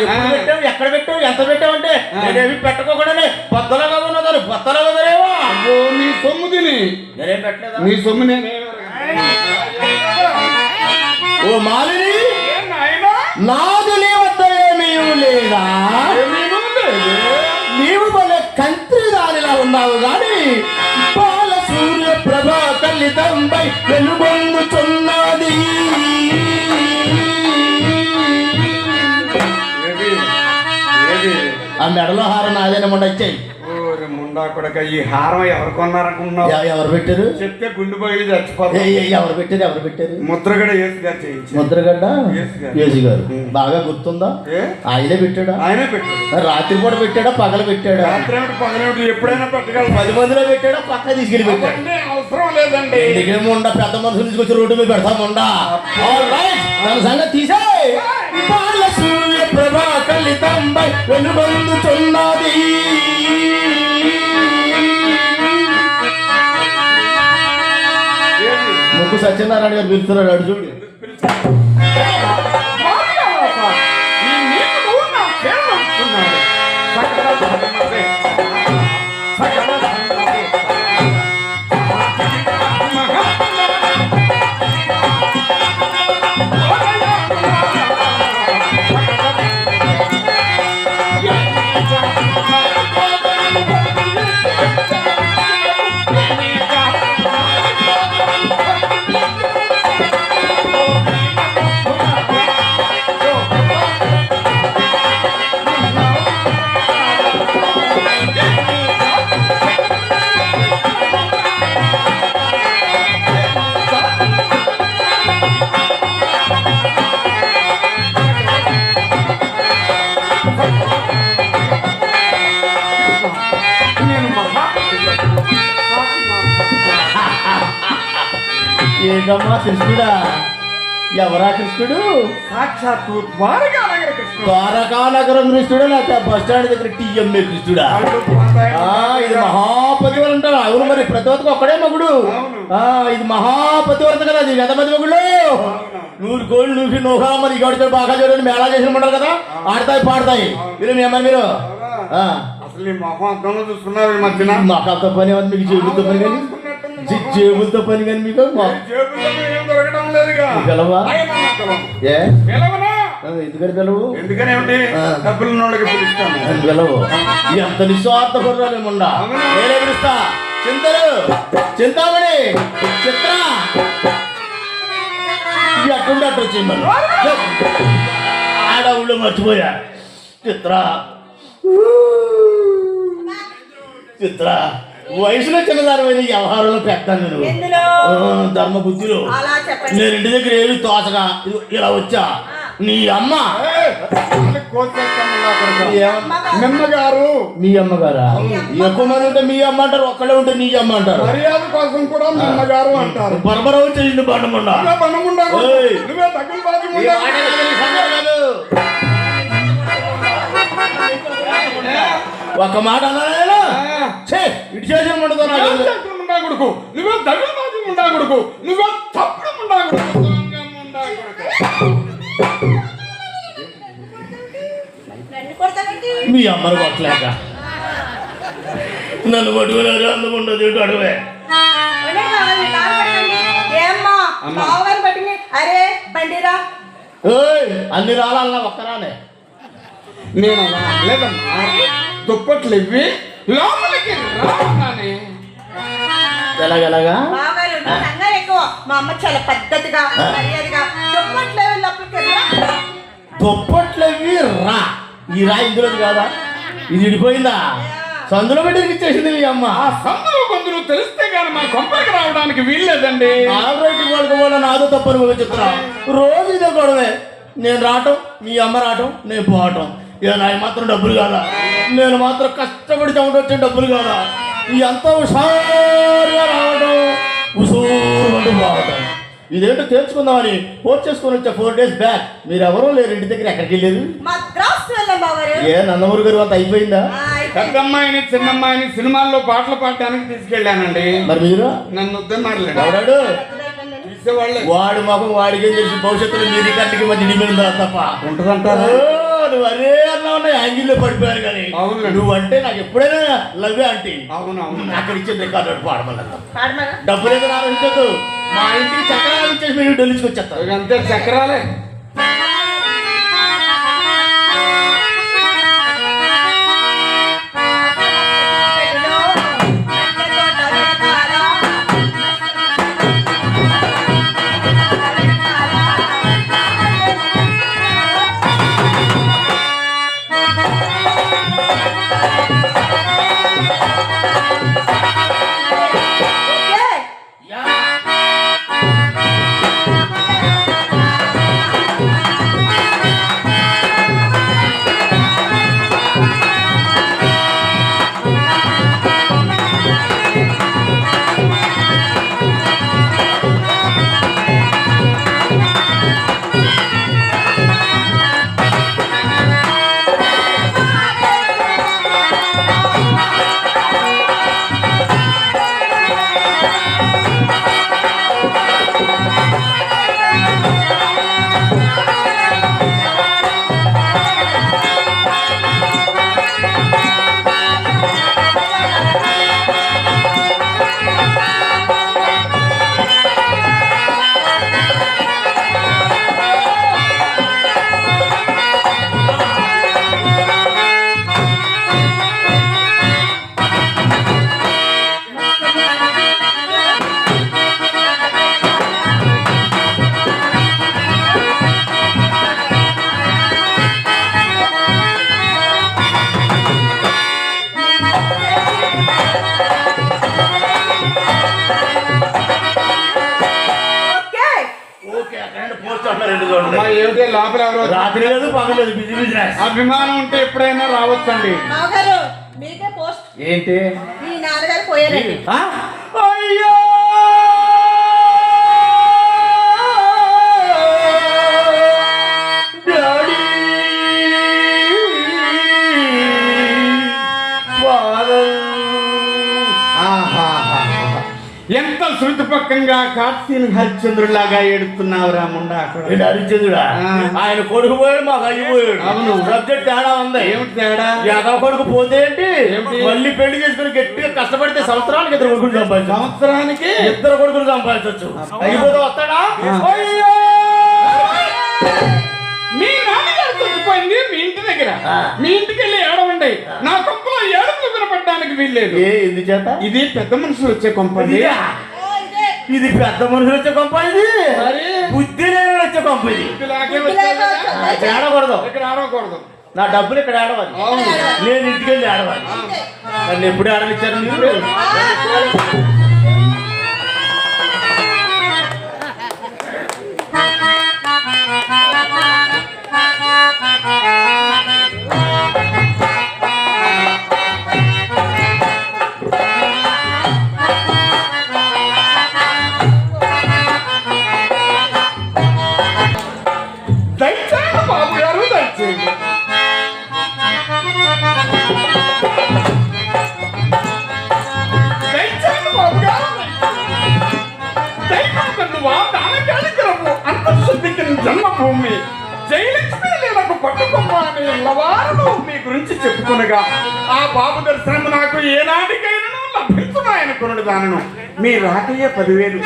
ఎప్పుడు పెట్టావు, ఎక్కడ పెట్టావు, ఎంత పెట్టావు అంటే నేనేమి పెట్టకోకుండానే బద్దలుగా ఉన్నదాన్ని బద్దలుగా వదలేవా? నీ సొమ్ము తిని నేనేం పెట్టలేదా? నీ సొమ్ము నేనే. ఓ మాలిని, నాదు లేవద్దరేమీ లేదా? నీవు మన కంత్రి దానిలా ఉన్నావు గాని బాల సూర్య ప్రభా కలితంపై వెలుగొందుచున్నది. ఆ మెడలో హారం నాదేనమ్మండి వచ్చాయి. ముండా కొడక, ఈ హారం ఎవరు కొన్నారనుకున్నావు? ఎవరు పెట్టారు చెప్తే గుండు పగిలి చచ్చిపోతాయి. ఎవరు పెట్టారు? ఎవరు పెట్టారు? ముద్రగడ యేసు గారు చేయించారు. ముద్రగడ్డ యేసు గారు బాగా గుర్తుందా? ఏ? ఆయనే పెట్టాడా? ఆయనే పెట్టాడు. రాత్రి పూట పెట్టాడా, పగలు పెట్టాడా? రాత్రి పగలేమిటి, ఎప్పుడైనా పెట్టగలరు. 10 మందిలో పెట్టాడా, పక్క తీసుకెళ్ళి పెట్టాడు? అవసరం లేదండి. ఎందుకేముండా, పెద్ద మనుషులు తీసుకొచ్చి రోడ్డు మీద పెడతాముండా. దాని సంగతి తీసే. బాల సూర్య ప్రభా కలితంపై వెలుగొందుచున్నది. ముక్కు సత్యనారాయణ గారు పిలుస్తున్నాడు, అడు చూడు. ఏంటమ్మా కృష్ణుడా? ఎవరా కృష్ణుడు? సాక్షాత్తు ద్వారకా నగర కృష్ణ. ద్వారకా నగరం కృష్ణుడా లేకపోతే బస్ స్టాండ్ దగ్గర టీఎంఏ కృష్ణుడా? ఇది మహాపతివరం అంటారు. అవును మరి ప్రతివతకు ఒక్కడే మగుడు. ఇది మహాపతివరత కదా, అది ఎంతమంది మగుళ్ళు? 100 కోళ్ళు నూసి నోహా మరి గడిచే బాగా చూడండి మేళా చేసిన ఉంటారు కదా, ఆడతాయి పాడతాయి. మీరు ఏమన్నా మీరు అసలు ఈ మొహం అర్థంలో చూసుకున్నారు ఈ మధ్యన. మొఖంతో పని ఉంది మీకు, జేబులతో పని కానీ, జేబులతో పని కానీ మీకు దొరకడం లేదుగా. గెలవా ఏ పిలవనా? ఎందుకని పిలవు? ఎందుకని ఏమిటి? డబ్బులు ఉన్నోళ్ళకి పిలుస్తాను. పిలవు. ఎంత నిస్వార్థ కుర్రాలేముండా. నేనే పిలుస్తా. చింతలు, చింతామణి, చిత్ర అట్టుండి అట్టు వచ్చింది మరి ఆడ ఊళ్ళో మర్చిపోయా. చిత్ర చిత్ర వయసులో చిన్నదారమైన వ్యవహారంలో పెడతాను నువ్వు. ధర్మ బుద్ధిలో నేను ఇంటి దగ్గర ఏమి తోచగా ఇలా వచ్చా. నీ అమ్మ నిమ్మగారు. మీ అమ్మగారా? ఎక్కువ మంది ఉంటే మీ అమ్మ అంటారు, ఒక్కడే ఉంటే నీ అమ్మ అంటారు. మర్యాద కోసం కూడా నిమ్మగారు అంటారు. బరబరవు చేసింది బండముండా. ఒక మాట అన్నా ఇటు చేసిన ఉండదు నాకు. కొడుకు నువ్వే దగ్గర బాజు ఉండా కొడుకు, నువ్వే తప్పుడు ఉండా కొడుకు. మీ అమ్మను కొట్టలేక నన్ను పట్టుకున్నారు. అందం ఉండదు ఇటు అడవే. అరే బండిరా, అన్ని రాలన్నా ఒక్కరానే. నేను లేదమ్మా, దుప్పట్లు ఇవ్వి లోపలికి రాగానే. ఎలాగెలాగా? ఎక్కువ మా అమ్మ చాలా పద్ధతిగా మర్యాదగా దుప్పట్లవి రా. ఈ రా ఇందులోది కాదా? ఇది ఇడిపోయిందా? సందులో పెట్టి ఇచ్చేసింది మీ అమ్మ. ఆ సందులో కొందరు తెలిస్తే కానీ మా కొంపకి రావడానికి వీల్లేదండి. ఆల్రెడీ వాళ్ళ నాదో తప్పని చెప్తున్నా. రోజు ఇదే గొడవే. నేను రావటం, మీ అమ్మ రావటం, నేను పోవటం. ఇక నాకు మాత్రం డబ్బులు కాదా? నేను మాత్రం కష్టపడి చెమట వచ్చిన డబ్బులు కాదా? ఎంత హుషారుగా రావటం, ఉసూరు పోవటం. ఇదేంటో తెలుసుకుందామని పోస్ట్ చేసుకుని వచ్చా 4 days బ్యాక్. మీరు ఎవరో లేరు ఇంటి దగ్గర. ఎక్కడికి వెళ్ళేది? ఏ నందమూరి గారు అంత అయిపోయిందా? పెద్దమ్మాయిని చిన్నమ్మాయిని సినిమాల్లో పాటలు పాడటానికి తీసుకెళ్ళానండి. మరి మీరు నన్ను వద్దన్నారులేండి. ఎవడాడు? వాడి మొఖం వాడికి తెలిసి భవిష్యత్తులో మీరు కంటికి మధ్య నిమిందా తప్ప ఉంటుందంటారు. నువ్వు అరే అన్నా ఉన్నాయి యాంగిల్లో పడిపోయారు కానీ నువ్వంటే నాకు ఎప్పుడైనా లవ్వే అంటే. అవునవును. అక్కడ ఇచ్చిన రికార్డు పాడమన్నా డబ్బులు ఏదో ఆలోచించదు. మా ఇంటికి చక్రాలు ఇచ్చేసి మీరు ఢిల్లీకి వచ్చేస్తారు. అంతే చక్రాలే. ఏమిటి లోపల ఎవరో రాత్రి లేదు పగలేదు బిజీ బిజినెస్. అభిమానం ఉంటే ఎప్పుడైనా రావచ్చండి. మీకే పోస్ట్ ఏంటి? మీ నాన్నగారు పోయారండి. అయ్యో డాడీ ఎంత శృతిపక్కంగా కార్తీన్ హరిశ్చంద్రులాగా ఏడుస్తున్నావు రాముండా అక్కడ ఏంటి హరిశ్చంద్రుడా? ఆయన కొడుకు పోయాడు, మాకు అయ్యి పోయాడు. అవును. సబ్జెక్ట్ తేడా ఉంది. ఏమిటి తేడా? యాదవ కొడుకు పోతే ఏంటి, ఏమిటి? మళ్ళీ పెళ్లి చేసుకుని గట్టిగా కష్టపడితే సంవత్సరానికి ఇద్దరు కొడుకులు సంపాదించు. సంవత్సరానికి ఇద్దరు కొడుకులు సంపాదించవచ్చు. అయిపోతే వస్తాడా? అయ్యో! మీ నాన్నగారు చచ్చిపోయింది మీ ఇంటి దగ్గర. మీ ఇంటికి వెళ్ళి ఏడవండి. నా కొంపలో ఏడుపులు వినపడడానికి వీల్లేదు. ఎందుచేత? ఇది పెద్ద మనుషులు వచ్చే కొంపది. ఇది పెద్ద మనుషులు వచ్చే కొంప, ఇది మరి బుద్ధి లేని వచ్చే కొంప. ఇది ఇలాగే వచ్చేదా? ఇక్కడ ఆడకూడదు. ఇక్కడ ఆడకూడదు. నా డబ్బులు ఇక్కడ ఆడవాలి, అవును. నేను ఇంటికి వెళ్ళి ఆడవాలి. నన్ను ఎప్పుడు ఆడనిచ్చారు మీరు? దయచేయండి బాబు గారు, దయచేయండి. దయచేయండి బాబు గారు. దైవకన్నువా దానకాలికరము అంతఃశుద్ధికి జన్మభూమి జయలక్ష్మి లీలకు పట్టుకొమ్మ అనే ఇళ్ళవారులు మీ గురించి చెప్పుకొనగా ఆ బాబు దర్శనము నాకు ఏనాటికైనా లభించున్నాయనుకున్నాడు. దానను మీ రాకయ్య 10,000.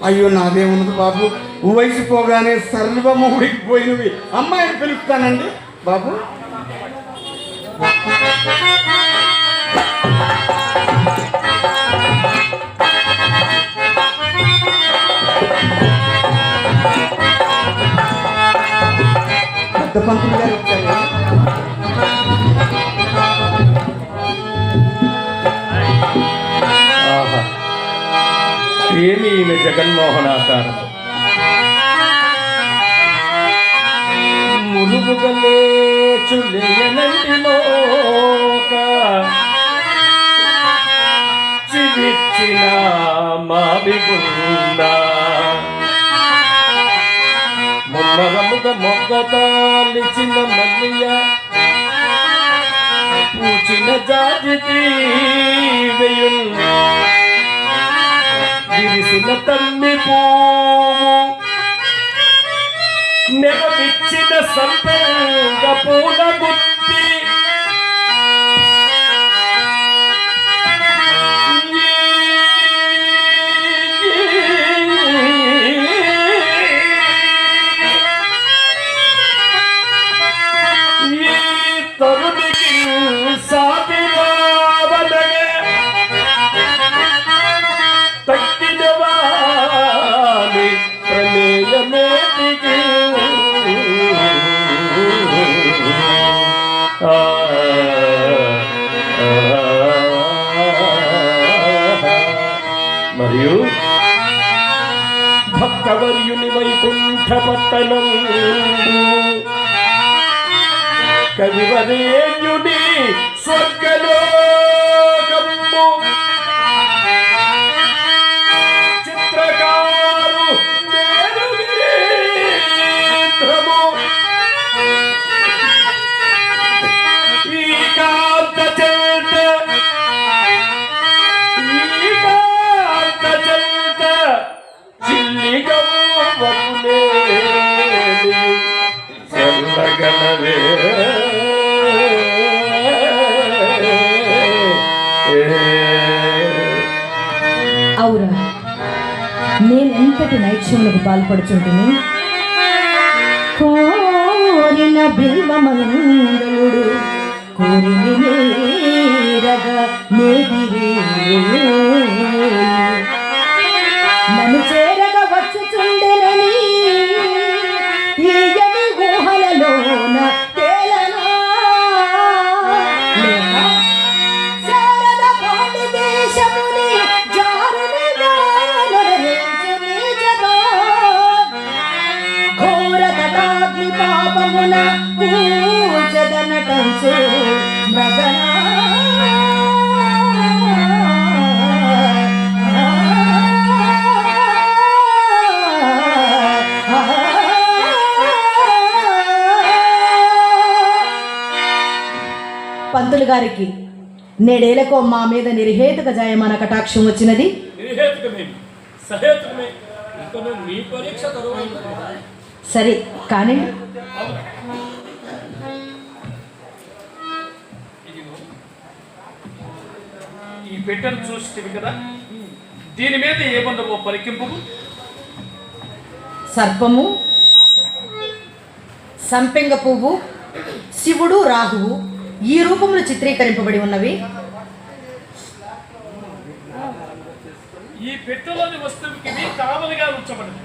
అయ్యో నాదేమున్నది బాబు, వయసు పోగానే సర్వమూడికి పోయినవి. అమ్మాయిని పిలుస్తానండి బాబు. పెద్ద పంతులు గారు వచ్చారు. ఆహా, ఏమి ఈమె జగన్మోహనాకారం. మురుగుగలేచులేయనంటిలోక చివిచ్చిన మావిగుండ ముమ్మరముగ మొగ్గతాలిచిన మల్లియ పూచిన జాజికి వెయున్ విరిసిన తల్లి పువ్వు నెగవిచ్చిన సంపంగ పూల గుత్తి ఈ తరుణికి సాటిరావలగే తక్కినవాని ప్రమేయమేటికి మరియు భక్తవర్యుని వైకుంఠ పట్టణం కవివరేణ్యుని స్వర్గలోకము చిత్రకారు మేరుగిరీంద్రము ఈ కాంత చేత చిల్లిగము వకులేని చల్లగలవే అవురా, నేనెంతటి నైత్యములకు పాల్పడుచుంటుని కోరిన బిల్వమంగళుడు కోరిని నీరగా నేదిరే నన్ను చేరగా వచ్చుచుండెనని తీయని ఊహలలోన తేలనా శారద పాండి దేశముని జారునిగా నడరించు నీజగా ఘోర తటాగ్ని పాపమున కూల్చదనటంచు మగనా పంతులు గారికి నేడేలకో మా మీద నిర్హేతుక జాయమాన కటాక్షం వచ్చినది. నిర్హేతుకమే సహేతుకమే ఇంకా నీ పరీక్ష తరువాత సరే కానీ ఈ పెట్టెను చూస్తే కదా, దీని మీద ఏముందో పరికింపు. సర్పము, సంపెంగ పువ్వు, శివుడు, రాహువు ఈ రూపంలో చిత్రీకరింపబడి ఉన్నవి. ఈ పెట్టెలోని వస్తువుకి ఇవి కావలిగా ఉంచబడింది.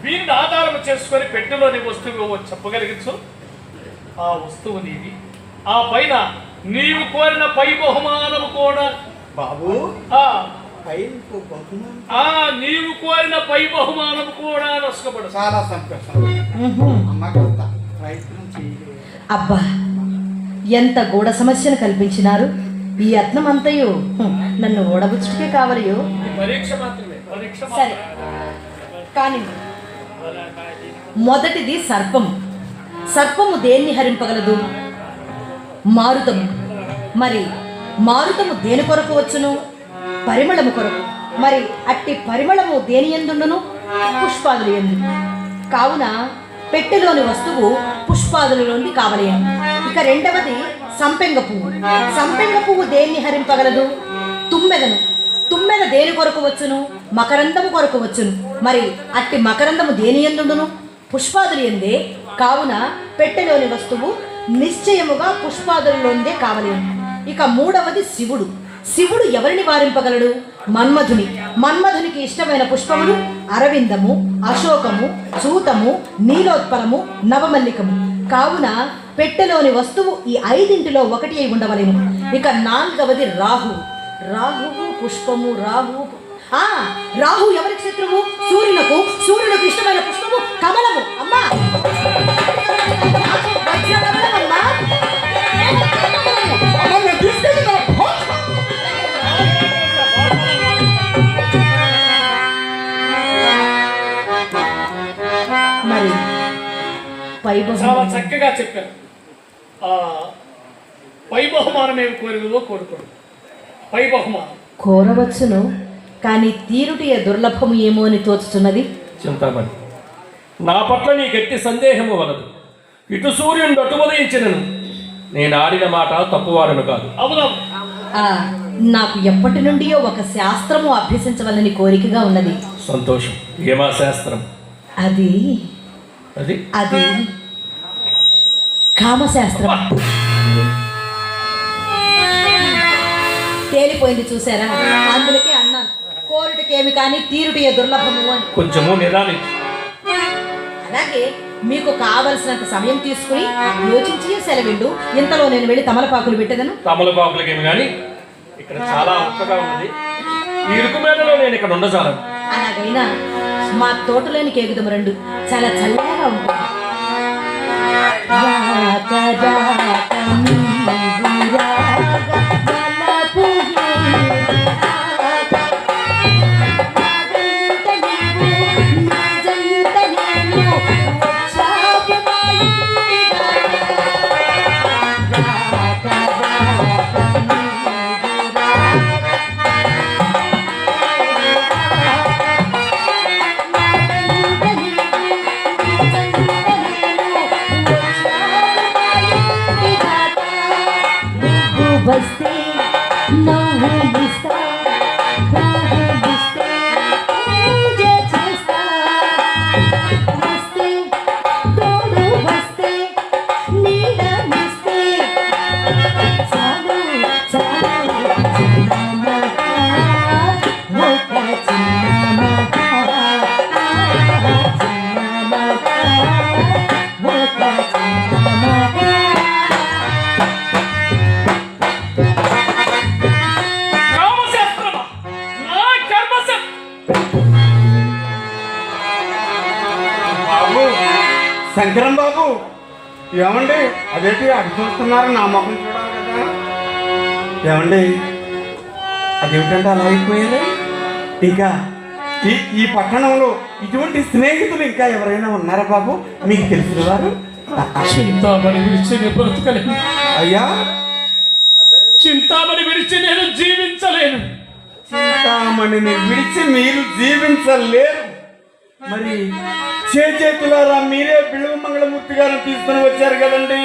వీరిని ఆధారం చేసుకొని పెట్టెలోని వస్తువు చెప్పగలిగించు. ఆ వస్తువు నీది. ఆ పైన నీవు కోరిన పై బహుమానము కూడా బాబు ఆ పైన బహుమానం ఆ నీవు కోరిన పై బహుమానము కూడా నష్టపడు. చాలా సంతోషం. అమ్మకంత ప్రయత్నం చేయలేదు. అబ్బా, ఎంత గూఢ సమస్యను కల్పించినారు. ఈ యత్నం అంతయు నన్ను ఓడబుచ్చుకే కావలియో. పరీక్ష మాత్రమే, పరీక్ష సరే కానీ మొదటిది సర్పము. సర్పము దేన్ని హరింపగలదు? మారుతము. మరి మారుతము దేని కొరకు వచ్చును? పరిమళము కొరకు. మరి అట్టి పరిమళము దేని ఎందుండును? పుష్పాదులు ఎందు. కావున పెట్టెలోని వస్తువు పుష్పాదులలోని కావలి. ఇక రెండవది సంపెంగ పువ్వు. సంపెంగ పువ్వు దేన్ని హరింపగలదు? తుమ్మెదను. తుమ్మెద దేని కొరకు వచ్చును? మకరందము కొరకు వచ్చును. మరి అట్టి మకరందము దేని ఎందుండును? పుష్పాదులు ఎందే. కావున పెట్టెలోని వస్తువు నిశ్చయముగా పుష్పాదులలోందే కావలి. ఇక మూడవది శివుడు. శివుడు ఎవరిని వారింపగలడు? మన్మధుని. మన్మధునికి ఇష్టమైన పుష్పములు అరవిందము, అశోకము, చూతము, నీలోత్పలము, నవమల్లికము. కావున పెట్టెలోని వస్తువు ఈ ఐదింటిలో ఒకటి అయి ఉండవలెను. ఇక నాలుగవది రాహు. రాహువు పుష్పము. రాహు ఎవరికి శత్రువు? సూర్యునకు. సూర్యునకు ఇష్టమైన పుష్పము కమలము. అమ్మా కమలమమ్మా. మరి పై చాలా చక్కగా చెప్పారు. ఆ పై బహుమానం ఏమి కోరినదో కోరుకోడు. పై బహుమానం కోరవచ్చును, కానీ తీరుటియ దుర్లభము ఏమో అని తోచుతున్నది. చింతామణి, నా పట్ల నీ గట్టి సందేహము వలదు. ఇటు సూర్యుడు అటు ఉదయించినను నేను ఆడిన మాట తప్పువాడను కాదు. అవునా? నాకు ఎప్పటి నుండియో ఒక శాస్త్రము అభ్యసించవలని కోరికగా ఉన్నది. సంతోషం. ఏమా శాస్త్రం? అది అది అది కామశాస్త్రం. తేలిపోయింది చూసారా? అందులకే అన్నాను కోరిటకేమి కానీ తీరుటియ దుర్లభము అని. కొంచెము నిదానించు. అలాగే మీకు కావలసినంత సమయం తీసుకుని యోచించి సెలవిండు. ఇంతలో నేను వెళ్ళి తమలపాకులు పెట్టేదను. తమలపాకులకేమి కానీ ఇక్కడ చాలా ఉక్కగా ఉన్నది. ఈ ఇరుకు మేడలో నేను ఇక్కడ ఉండజాలను. అలాగైనా మా తోటలోని కేకుదము రెండు చాలా చల్లగా ఉంటుంది. శంకరం బాబు, ఏమండి అదేంటి అటు చూస్తున్నారు? నా మొహం చూడాలి కదా. ఏమండి అదేమిటంటే అలా అయిపోయింది. ఇంకా ఈ పట్టణంలో ఇటువంటి స్నేహితులు ఇంకా ఎవరైనా ఉన్నారా బాబు మీకు తెలిసిన వారు? చింతామణి గురించి బ్రతకలేదు. అయ్యా విడిచి నేను జీవించలేను. చింతామణిని విడిచి మీరు జీవించలేరు. మరి చేతులారా మీరే బిల్వ మంగళమూర్తి గారిని తీసుకుని వచ్చారు కదండి.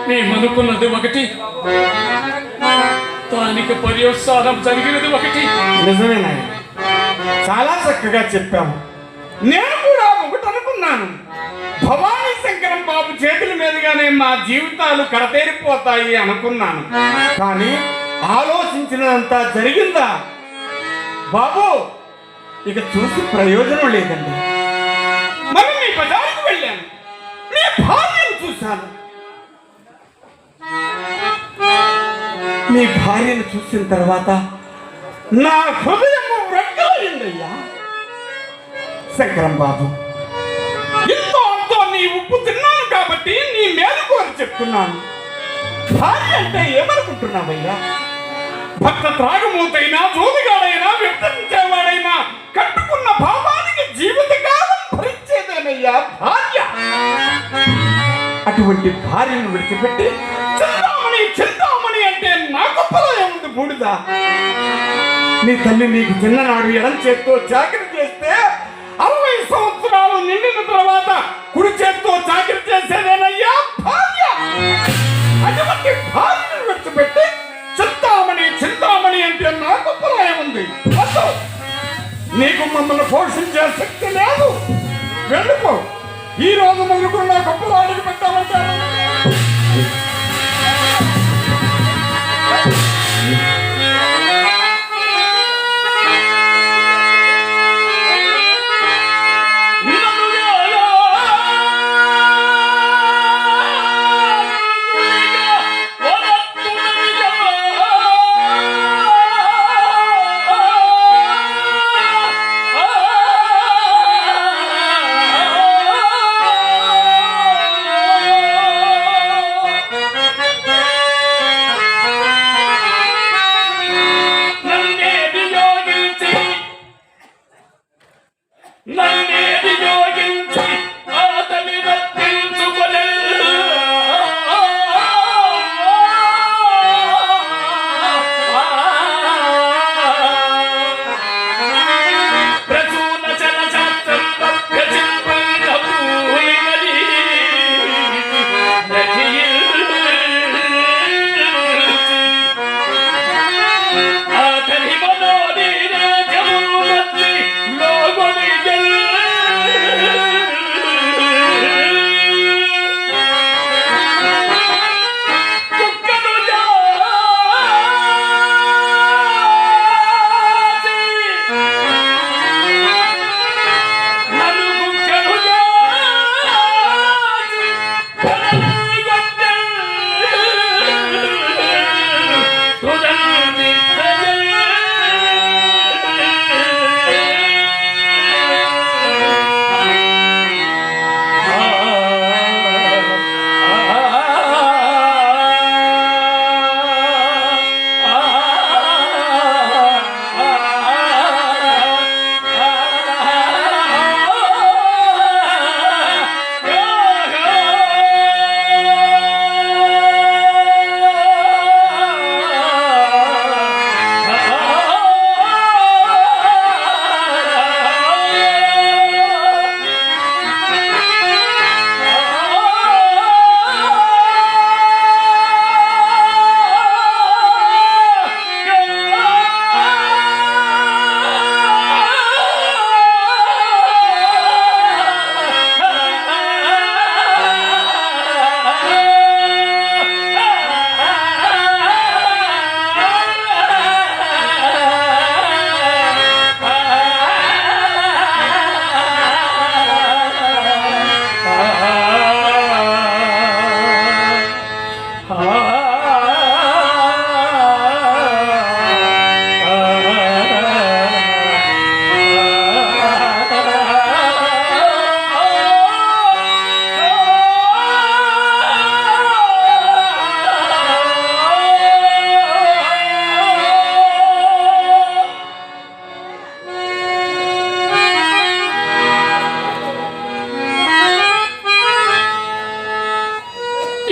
మేమనుకున్నది ఒకటి, దానికి పర్యవసానం జరిగినది ఒకటి. నిజమేనా? చాలా చక్కగా చెప్పాము. నేను కూడా ఒకటి అనుకున్నాను, భవానీ శంకరం బాబు చేతుల మీదుగానే మా జీవితాలు కడతేరిపోతాయి అనుకున్నాను. కానీ ఆలోచించినంతా జరిగిందా బాబు? ఇక చూసి ప్రయోజనం లేదండి. మరి మీ బజారుకు వెళ్ళాను, మీ భార్యను చూశాను. మీ భార్యను చూసిన తర్వాత నా హృదయం రెక్కలయ్యిందయ్యా. శంకరం బాబు, ఇంతో అంతో నీ ఉప్పు తిన్నాను కాబట్టి నీ మేలు కోరి చెప్తున్నాను. భార్య అంటే ఏమనుకుంటున్నావయ్యా? భక్త త్రాగుమూతైనా, జోదిగాడైనా, వ్యక్తించేవాడైనా కట్టుకున్న భావానికి జీవితకాలం భరించేదేనయ్యా భార్య. అటువంటి భార్యను విడిచిపెట్టి చింతామణి చింతామణి అంటే నా గొప్పలో ఏముంది బూడిద? నీ తల్లి నీకు చిన్ననాడు ఎడం చేత్తో చాకరీ చేస్తే 60 సంవత్సరాలు నిండిన తర్వాత కుడి చేత్తో చాకరీ చేసేదేనయ్యా భార్య. అటువంటి భార్యను విడిచిపెట్టి చింతామణి చింతామణి అంటే నా గొప్పలో ఏముంది? నీకు మమ్మల్ని పోషించే శక్తి లేదు, వెళ్ళిపో. ఈ రోజు మొదలుకున్న గొప్పలో అడిగి పెట్టామంటారు.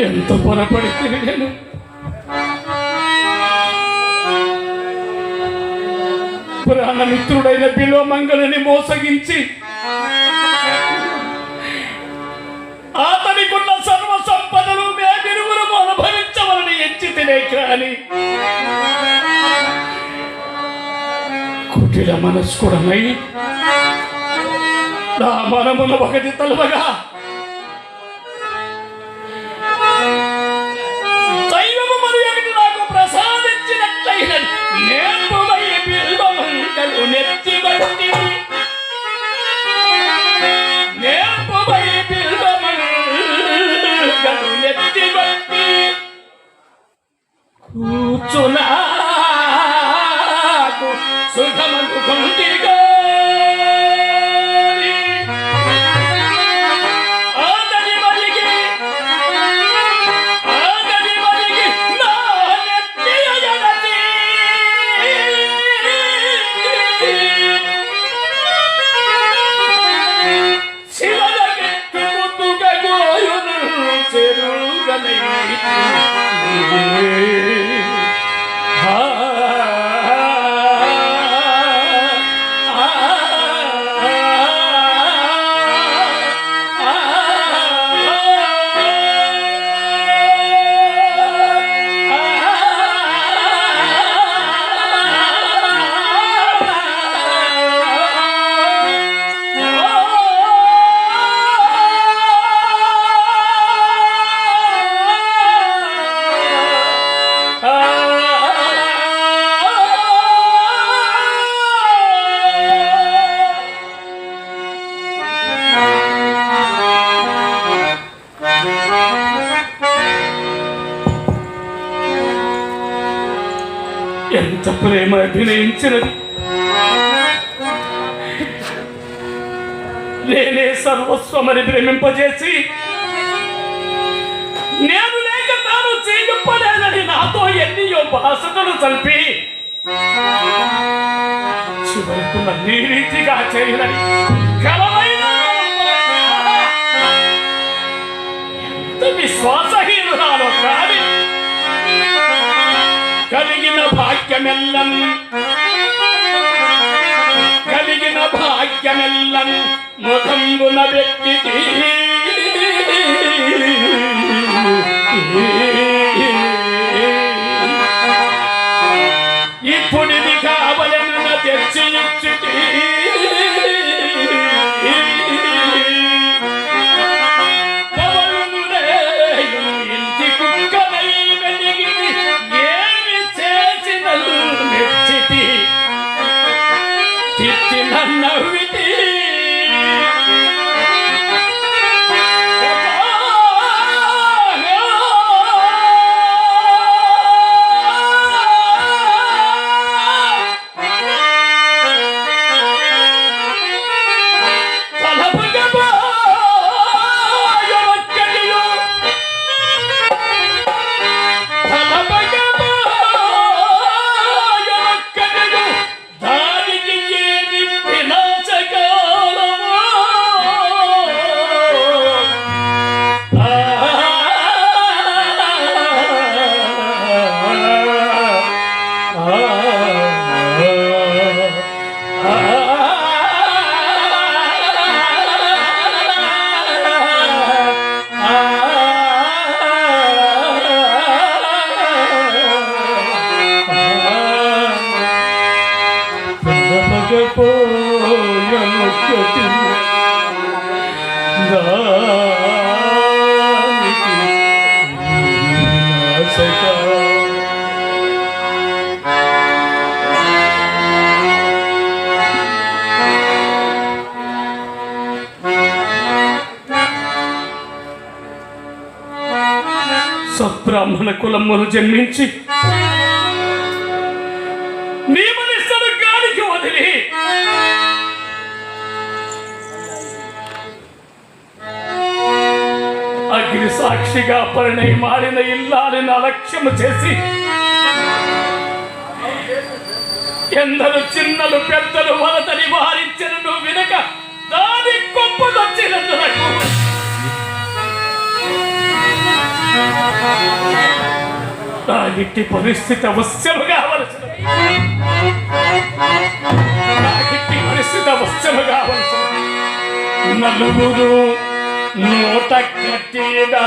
ఎంత పొరపడితే నేను ప్రాణమిత్రుడైన బిలోమంగళని మోసగించి అతనికున్న సర్వ సంపదలు మేమిరువురు అనుభవించవలని ఎంచితేనే కాని కుటిల మనస్కుడనై నా మనమున ఒకటి తలువగా దైవము మరి ఒకటి నాకు ప్రసాదించినట్లయినది నేర్పుమై బిల్వమంగళు నెత్తిబట్టి నేర్పుమై బిల్వమంగళు నెత్తిబట్టి కూర్చునాకు సుఖమందు కొంటిగా ఎంత ప్రేమ అభినయించినది నేనే సర్వస్వమని ప్రేమింపజేసి నేను లేక తాను చేయింపలేదని నాతో ఎన్నియో బాసతలు చల్పి చివరకు నన్ను ఈ రీతిగా చేయనని ఎంత విశ్వాసహీనురాలో కాని కలిగిన భాగ్యమెల్లం ముఖంబున వ్యక్తి ఇప్పుడిది కావలన తెచ్చి ఇంటి కుక్కనై వెలిగి ఏమి చేసిన మెచ్చితి చిత్తి నవ్వితి సబ్రాహ్మణ కులమును జన్మించి నియమనిష్టను గాలికి వదిలి అగ్ని సాక్షిగా పరిణయమాడిన ఇల్లాలిని అలక్ష్యము చేసి ఎందరు చిన్నలు పెద్దలు వలతని వారించను వినక దాని కొప్పదొచ్చినందులకు నా ఇట్టి పరిస్థితి అవశ్యము కావలసినది. నా ఇట్టి పరిస్థితి అవశ్యము కావలసినది. నలుగురు నూట కట్టిదా